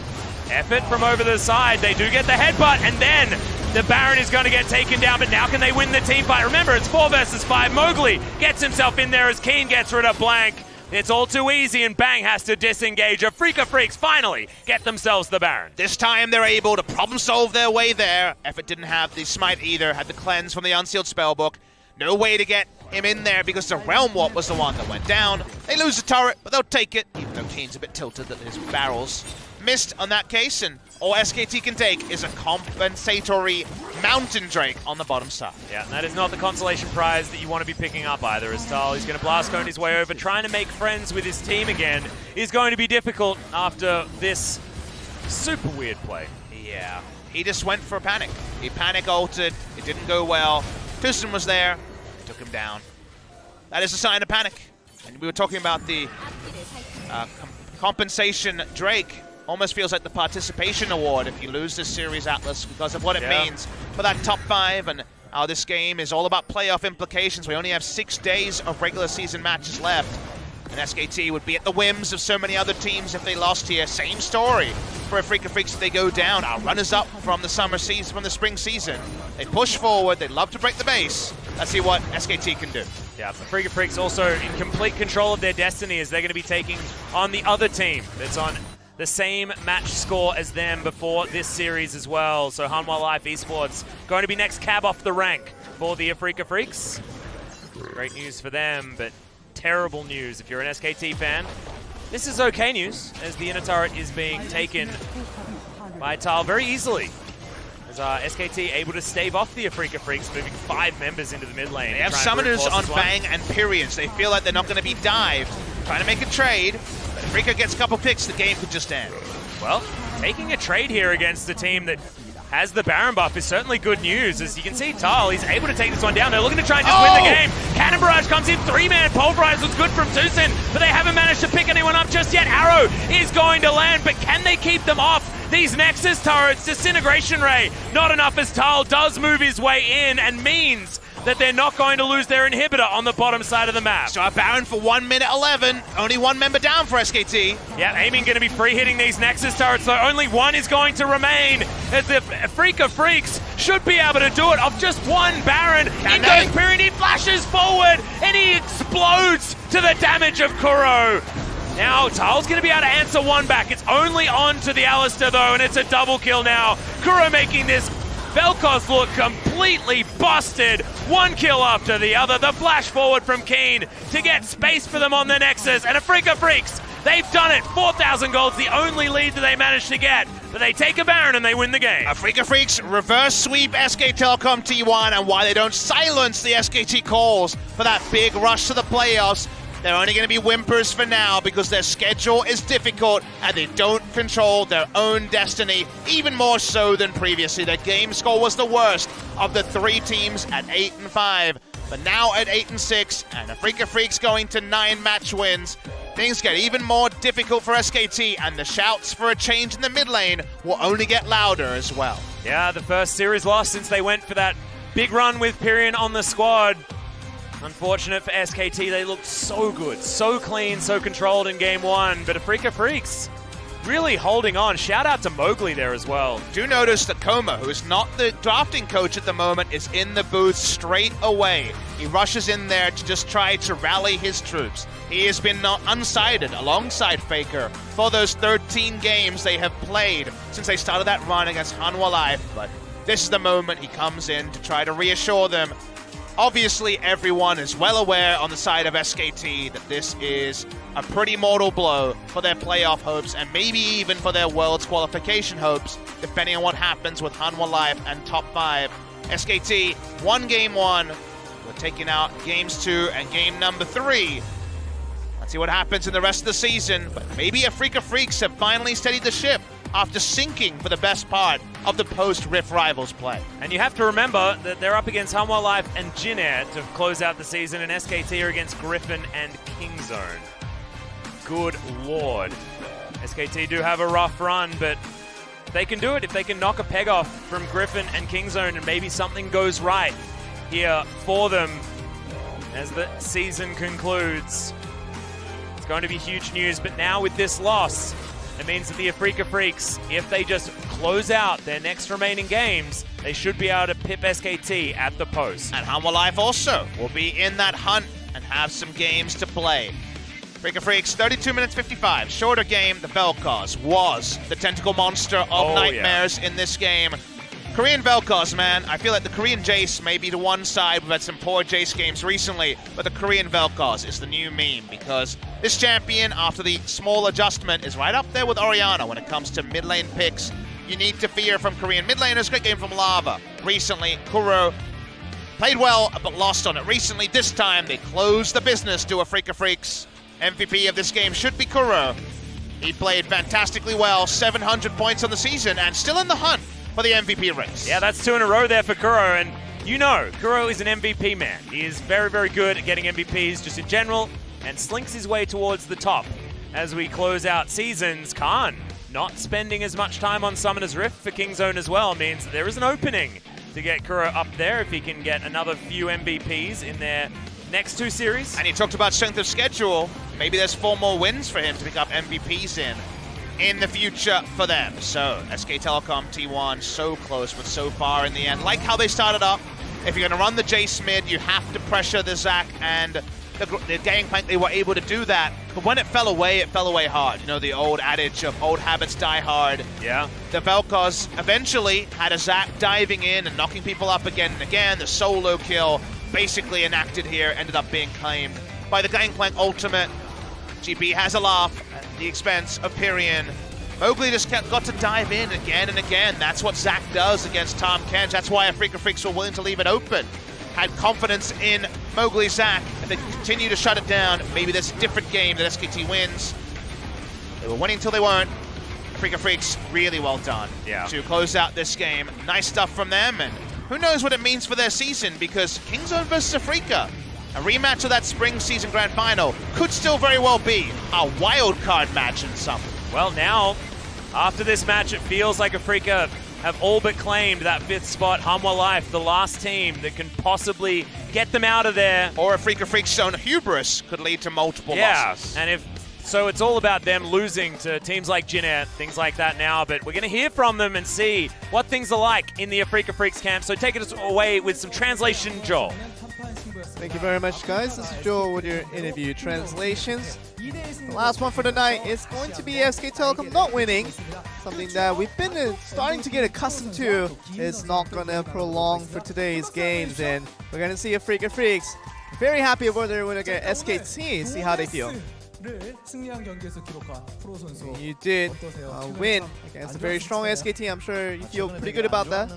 Effort from over the side. They do get the headbutt, and then the Baron is going to get taken down, but now can they win the team fight? Remember, it's 4 versus 5. Mowgli gets himself in there as Kiin gets rid of Blank. It's all too easy, and Bang has to disengage. Afreeca Freecs finally get themselves the Baron. This time they're able to problem solve their way there. Effort didn't have the smite either, had the cleanse from the unsealed spellbook. No way to get him in there because the Realm Warp was the one that went down. They lose the turret, but they'll take it, even though Kiin's a bit tilted that his barrels missed on that case, and all SKT can take is a compensatory Mountain Drake on the bottom side. Yeah, and that is not the consolation prize that you want to be picking up either, as Thal is going to blast cone his way over. Trying to make friends with his team again is going to be difficult after this super weird play. Yeah, he just went for a panic. He panic ulted, it didn't go well. Tusin was there, took him down. That is a sign of panic. And we were talking about the compensation Drake. Almost feels like the participation award if you lose this series, Atlus, because of what it means for that top 5 and how this game is all about playoff implications. We only have 6 days of regular season matches left. And SKT would be at the whims of so many other teams if they lost here. Same story for Afreeca Freecs if they go down. Our runners-up from the summer season, from the spring season. They push forward, they love to break the base. Let's see what SKT can do. Yeah, Afreeca Freecs also in complete control of their destiny as they're going to be taking on the other team that's on the same match score as them before this series as well. So Hanwha Life eSports going to be next cab off the rank for the Afreeca Freecs. Great news for them, but terrible news if you're an SKT fan. This is okay news, as the inner turret is being taken by Thal very easily. As SKT able to stave off the Afreeca Freecs, moving 5 members into the mid lane. They have summoners on Bang and Pirean, so they feel like they're not going to be dived. Trying to make a trade, but Afreeca gets a couple picks, the game could just end. Well, taking a trade here against a team that has the Baron buff is certainly good news. As you can see, Thal, he's able to take this one down. They're looking to try and just win the game. Cannon Barrage comes in, 3-man Pulverize looks good from Tusin, but they haven't managed to pick anyone up just yet. Arrow is going to land, but can they keep them off? These Nexus turrets, Disintegration Ray, not enough as Thal does move his way in and means that they're not going to lose their inhibitor on the bottom side of the map. So a Baron for 1 minute 11. Only one member down for SKT. Yeah, aiming going to be free hitting these Nexus turrets, so only one is going to remain. As the Afreeca Freecs should be able to do it off just one Baron. In goes Pirean, he flashes forward, and he explodes to the damage of Kuro. Now, Thal's going to be able to answer one back. It's only on to the Alistar, though, and it's a double kill now. Kuro making this VelKoz look completely busted. One kill after the other. The flash forward from Kiin to get space for them on the Nexus. And Afreeca Freecs, they've done it. 4,000 gold's the only lead that they managed to get. But they take a Baron and they win the game. Afreeca Freecs reverse sweep SK Telecom T1, and why they don't silence the SKT calls for that big rush to the playoffs, they're only going to be whimpers for now because their schedule is difficult and they don't control their own destiny, even more so than previously. Their game score was the worst of the three teams at 8-5, but now at 8-6, and Afreeca Freecs going to 9 match wins. Things get even more difficult for SKT, and the shouts for a change in the mid lane will only get louder as well. Yeah, the first series loss since they went for that big run with Pirean on the squad. Unfortunate for SKT, they looked so good, so clean, so controlled in game one, but Afreeca Freecs really holding on. Shout out to Mowgli there as well. Do notice that Koma, who is not the drafting coach at the moment, is in the booth straight away. He rushes in there to just try to rally his troops. He has been unsighted alongside Faker for those 13 games they have played since they started that run against Hanwha Life, but this is the moment he comes in to try to reassure them. Obviously, everyone is well aware on the side of SKT that this is a pretty mortal blow for their playoff hopes and maybe even for their Worlds qualification hopes, depending on what happens with Hanwha Life and top 5. SKT won game 1. We're taking out games 2 and game number 3. Let's see what happens in the rest of the season, but maybe Afreeca Freecs have finally steadied the ship after sinking for the best part of the post-Rift Rivals play. And you have to remember that they're up against Hanwha Life and Jin Air to close out the season, and SKT are against Griffin and Kingzone. Good lord. SKT do have a rough run, but they can do it if they can knock a peg off from Griffin and Kingzone, and maybe something goes right here for them as the season concludes. It's going to be huge news, but now with this loss, it means that the Afreeca Freecs, if they just close out their next remaining games, they should be able to pip SKT at the post. And Hanwha Life also will be in that hunt and have some games to play. Afreeca Freecs, 32 minutes 55. Shorter game. The VelKoz was the tentacle monster of nightmares in this game. Korean VelKoz, man. I feel like the Korean Jayce may be to one side. We've had some poor Jayce games recently, but the Korean VelKoz is the new meme because this champion, after the small adjustment, is right up there with Orianna when it comes to mid lane picks. You need to fear from Korean mid laners. Great game from Lava. Recently, Kuro played well, but lost on it recently. This time, they closed the business to Afreeca Freecs. MVP of this game should be Kuro. He played fantastically well, 700 points on the season, and still in the hunt for the MVP race. Yeah, that's 2 in a row there for Kuro, and you know, Kuro is an MVP man. He is very, very good at getting MVPs just in general, and slinks his way towards the top. As we close out seasons, Khan not spending as much time on Summoner's Rift for Kingzone as well means that there is an opening to get Kuro up there if he can get another few MVPs in their next 2 series. And he talked about strength of schedule. Maybe there's 4 more wins for him to pick up MVPs in the future for them. So, SK Telecom T1 so close, but so far in the end. Like how they started up, if you're going to run the Jayce mid, you have to pressure the Zac and the Gankplank. They were able to do that, but when it fell away hard. You know, the old adage of old habits die hard. Yeah. The VelKoz eventually had a Zac diving in and knocking people up again and again. The solo kill basically enacted here ended up being claimed by the Gankplank ultimate. GB has a laugh at the expense of Pirean. Mowgli just got to dive in again and again. That's what Zac does against Tahm Kench. That's why Afreeca Freecs were willing to leave it open. Had confidence in Mowgli Zac. If they continue to shut it down, maybe there's a different game that SKT wins. They were winning until they weren't. Afreeca Freecs, really well done to close out this game. Nice stuff from them, and who knows what it means for their season, because Kingzone versus Afreeca, a rematch of that spring season grand final, could still very well be a wild card match in some. Well, now, after this match, it feels like Afreeca have all but claimed that 5th spot. Hanwha Life, the last team that can possibly get them out of there. Or Afreeca Freecs' own hubris could lead to multiple losses. And if so, it's all about them losing to teams like Jinet, things like that now. But we're going to hear from them and see what things are like in the Afreeca Freecs camp. So take it away with some translation, Joel. Thank you very much, guys. This is Joel with your interview translations. The last one for the night is going to be SK Telecom not winning. Something that we've been starting to get accustomed to. It's not going to prolong for today's games, and we're going to see Afreeca Freecs very happy over their win against SKT. See how they feel. You did win against a very strong SKT. I'm sure you feel pretty good about that.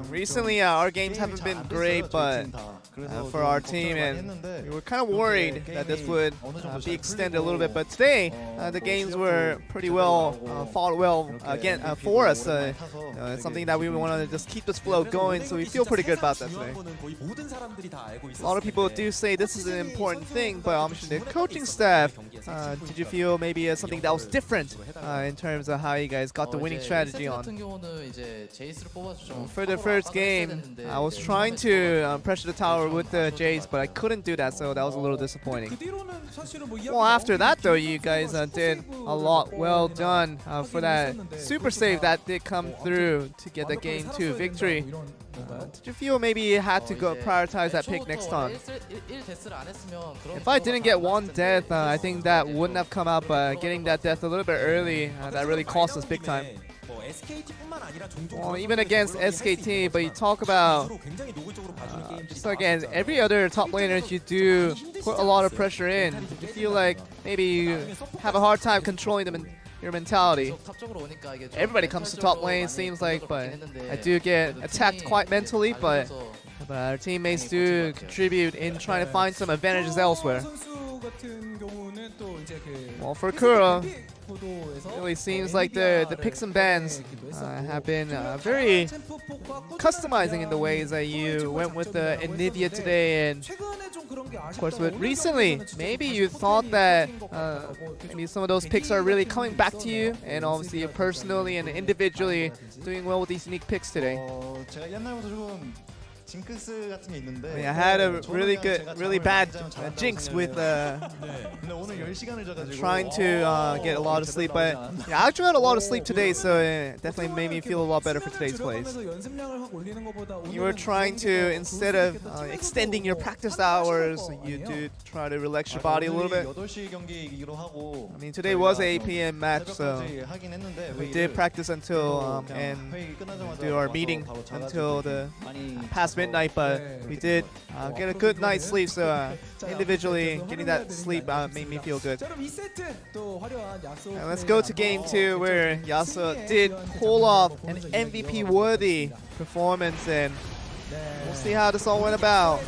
Recently, our games haven't been great, but for our team, and we were kind of worried that this would be extended a little bit. But today, the games were pretty well fought well again for us. It's something that we want to just keep this flow going, so we feel pretty good about that today. A lot of people do say this is an important thing, but obviously the coaching staff, did you feel maybe something that was different in terms of how you guys got the winning strategy on? For the first game, I was trying to pressure the tower with the Jayce, but I couldn't do that, so that was a little disappointing. Well, after that though, you guys did a lot. Well done for that super save that did come through to get the game 2 victory. Did you feel maybe you had to go prioritize that pick next time? If I didn't get one death, I think that wouldn't have come up. Getting that death a little bit early, that really cost us big time. Well, even against SKT, but you talk about just again every other top laners, you do put a lot of pressure in. Did you feel like maybe you have a hard time controlling them in your mentality? Everybody comes to top lane, seems like, but I do get attacked quite mentally, but our teammates do contribute in trying to find some advantages elsewhere. Well, for Kuro, it really seems like the picks and bans have been very customizing in the ways that you went with the Anivia today, and of course with recently, maybe you thought that maybe some of those picks are really coming back to you, and obviously you personally and individually doing well with these unique picks today. I had a really bad jinx with trying to get a lot of sleep, but yeah, I actually had a lot of sleep today, so it definitely made me feel a lot better for today's plays. You were trying to, instead of extending your practice hours, you do try to relax your body a little bit. I mean, today was an 8 p.m. match, so we did practice until and do our meeting until the past midnight, but we did get a good night's sleep, so individually getting that sleep made me feel good. And let's go to game 2, where Yasuo did pull off an MVP-worthy performance, and we'll see how this all went about.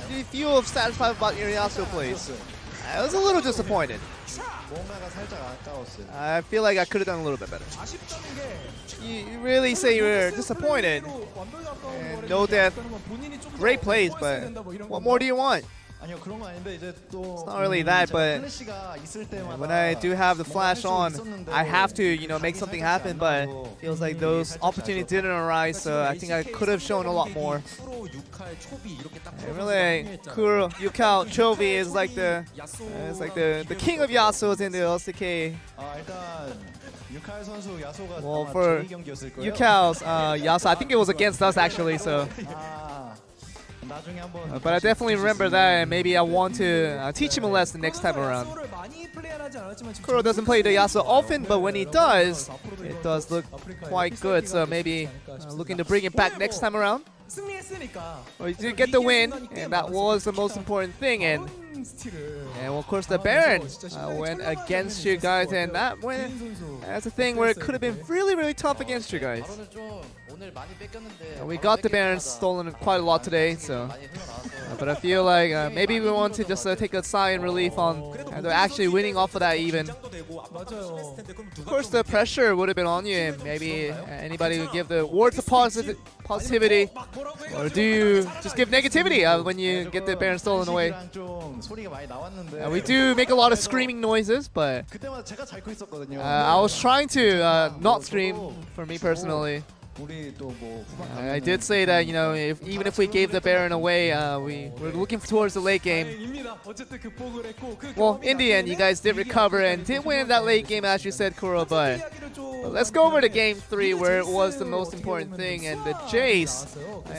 Do you feel satisfied about your Yasuo plays? I was a little disappointed. I feel like I could have done a little bit better. You really say you were disappointed. And no death. Great plays, but what more do you want? It's not really that, but when I do have the flash on, I have to, make something happen, but it feels like those opportunities didn't arise, so I think I could have shown a lot more. And really, Kuro, Yukal, Chovy is like the king of Yasuos in the LCK. Well, for Yukal's Yasuo, I think it was against us actually, so. But I definitely remember that, and maybe I want to teach him a lesson next time around. Kuro doesn't play the Yasuo often, but when he does, it does look quite good, so maybe looking to bring it back next time around. Well, you did get the win, and that was the most important thing, and well, of course the Baron went against you guys, and that's a thing where it could have been really tough against you guys. We got the Baron stolen quite a lot today, so But I feel like maybe we want to just take a sigh and relief on they're actually winning off of that even. Of course, the pressure would have been on you, and maybe anybody would give the words of positivity, or do you just give negativity when you get the Baron stolen away? We do make a lot of screaming noises, but I was trying to not scream for me personally. I did say that, you know, even if we gave the Baron away, we're looking towards the late game. Well, in the end, you guys did recover and did win that late game, as you said, Kuro, but let's go over to Game 3, where it was the most important thing, and the Jayce.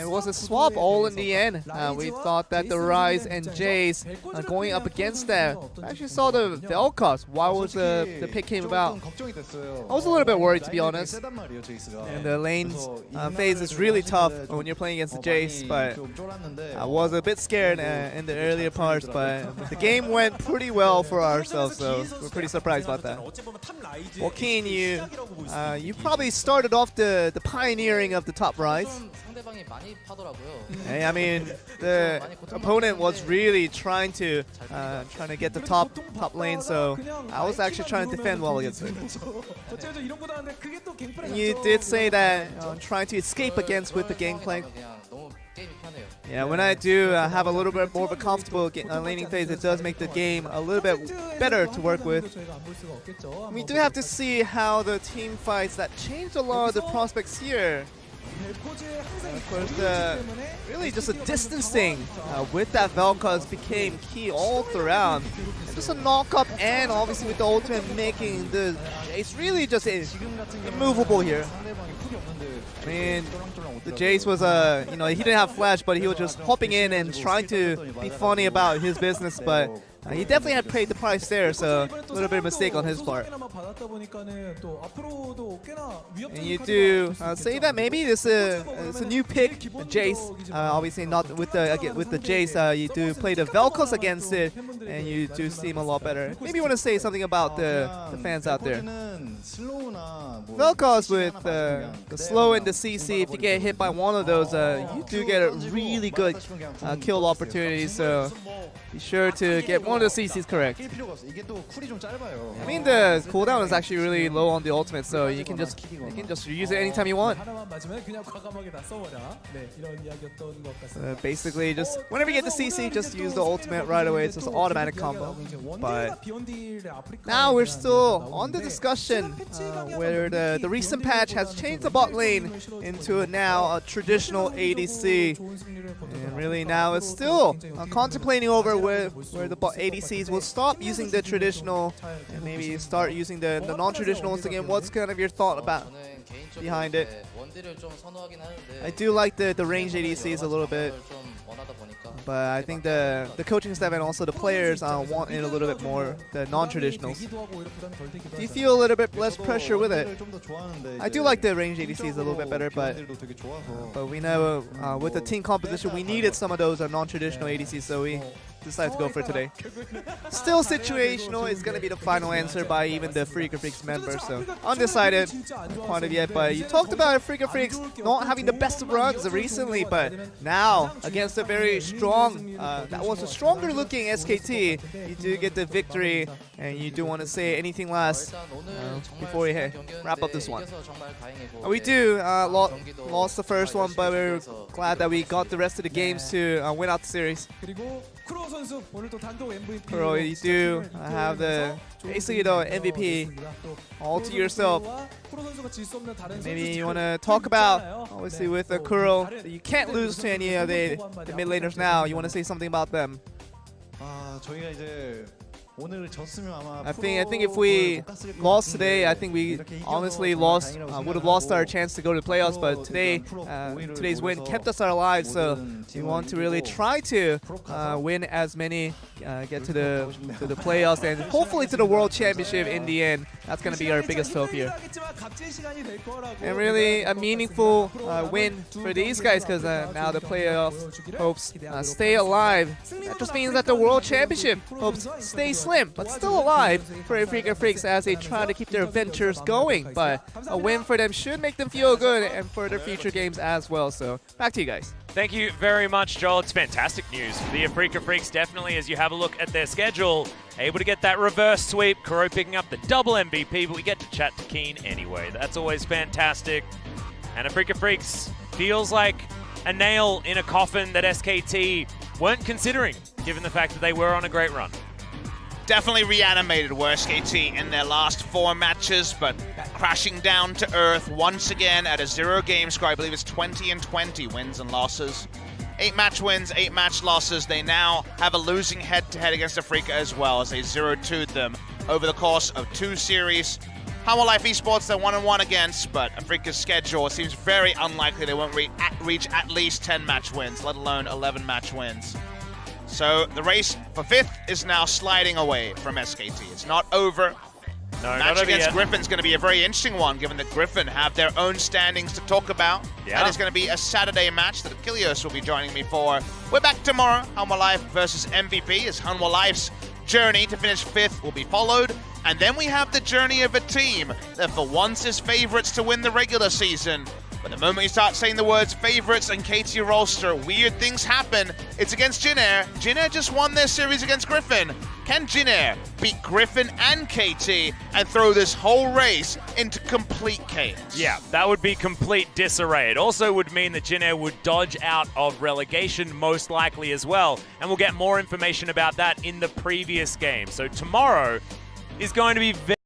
It was a swap all in the end. We thought that the Ryze and Jayce going up against them. I actually saw the VelKoz. Why was the pick came about? I was a little bit worried, to be honest. And the lane phase is really tough when you're playing against the Jayce, but I was a bit scared in the earlier parts, but the game went pretty well for ourselves, so we're pretty surprised about that. Well, Kiin, you probably started off the pioneering of the top Ryze. Hey, I mean, the opponent was really trying to get the top lane, so I was actually trying to defend well against it. And you did say that trying to escape against with the Gankplank. Yeah, when I do have a little bit more of a comfortable laning phase, it does make the game a little bit better to work with. We do have to see how the team fights that changed a lot of the prospects here. Of course, really just a distancing with that VelKoz became key all throughout. And just a knock-up, and obviously with the ultimate making the Jayce really just immovable here. I mean, the Jayce was you know, he didn't have flash, but he was just hopping in and trying to be funny about his business, but he definitely had paid the price there, so a little bit of mistake on his part. And you do say that maybe this is a new pick, Jayce. Obviously not with the Jayce. You do play the VelKoz against it, and you do seem a lot better. Maybe you want to say something about the fans out there. VelKoz with the slow and the CC. If you get hit by one of those, you do get a really good kill opportunity. So be sure to get one of the CCs correct. I mean, the cooldown is actually really low on the ultimate, so you can just use it anytime you want. Basically, just whenever you get the CC, just use the ultimate right away. It's just an automatic combo. But now we're still on the discussion where the recent patch has changed the bot lane into now a traditional ADC. And really now it's still contemplating over where the bot ADCs will stop using the traditional and maybe start using the non-traditional once again. What's kind of your thought about behind it? I do like the range ADCs a little bit, but I think the coaching staff and also the players want it a little bit more, the non-traditionals. Do you feel a little bit less pressure with it? I do like the range ADCs a little bit better, but we know with the team composition we needed some of those non-traditional ADCs, so we decided to go for today. Still situational is going to be the final answer by even the Afreeca Freecs members, so undecided point of yet. But you talked about Afreeca Freecs not having the best runs recently, but now against a very strong, that was a stronger looking SKT, you do get the victory. And you do want to say anything last before we wrap up this one? We do lost the first one, but we're glad that we got the rest of the games to win out the series. Kuro, you do have basically the MVP all to yourself. Maybe you want to talk about, obviously with Kuro, you can't lose to any of the mid laners now. You want to say something about them? I think if we lost today, I think we honestly would have lost our chance to go to the playoffs. But today's win kept us alive, so we want to really try to win as many, get to the playoffs, and hopefully to the World Championship in the end. That's going to be our biggest hope here. And really a meaningful win for these guys, because now the playoff hopes stay alive. That just means that the World Championship hopes stay slim, but still alive for Afreeca Freecs as they try to keep their ventures going. But a win for them should make them feel good and for their future games as well. So back to you guys. Thank you very much, Joel. It's fantastic news for the Afreeca Freecs, definitely, as you have a look at their schedule. Able to get that reverse sweep, Kuro picking up the double MVP, but we get to chat to Kiin anyway. That's always fantastic. And Afreeca Freecs feels like a nail in a coffin that SKT weren't considering, given the fact that they were on a great run. Definitely reanimated were SKT in their last 4 matches, but crashing down to earth once again at a 0-game score. I believe it's 20-20 wins and losses. 8 match wins, 8 match losses. They now have a losing head-to-head against Afreeca as well, as they 0-2'd them over the course of 2 series. Humble Life eSports they're 1-1 against, but Afreeca's schedule seems very unlikely they won't reach at least 10 match wins, let alone 11 match wins. So the race for 5th is now sliding away from SKT. It's not over. No, Match against Griffin's going to be a very interesting one, given that Griffin have their own standings to talk about. Yeah. That is going to be a Saturday match that Achilles will be joining me for. We're back tomorrow. Humble Life versus MVP, as Humble Life's journey to finish 5th will be followed. And then we have the journey of a team that for once is favorites to win the regular season. But the moment you start saying the words favorites and KT roster, weird things happen. It's against Jin Air. Jin Air just won their series against Griffin. Can Jin Air beat Griffin and KT and throw this whole race into complete chaos? Yeah, that would be complete disarray. It also would mean that Jin Air would dodge out of relegation most likely as well. And we'll get more information about that in the previous game. So tomorrow is going to be very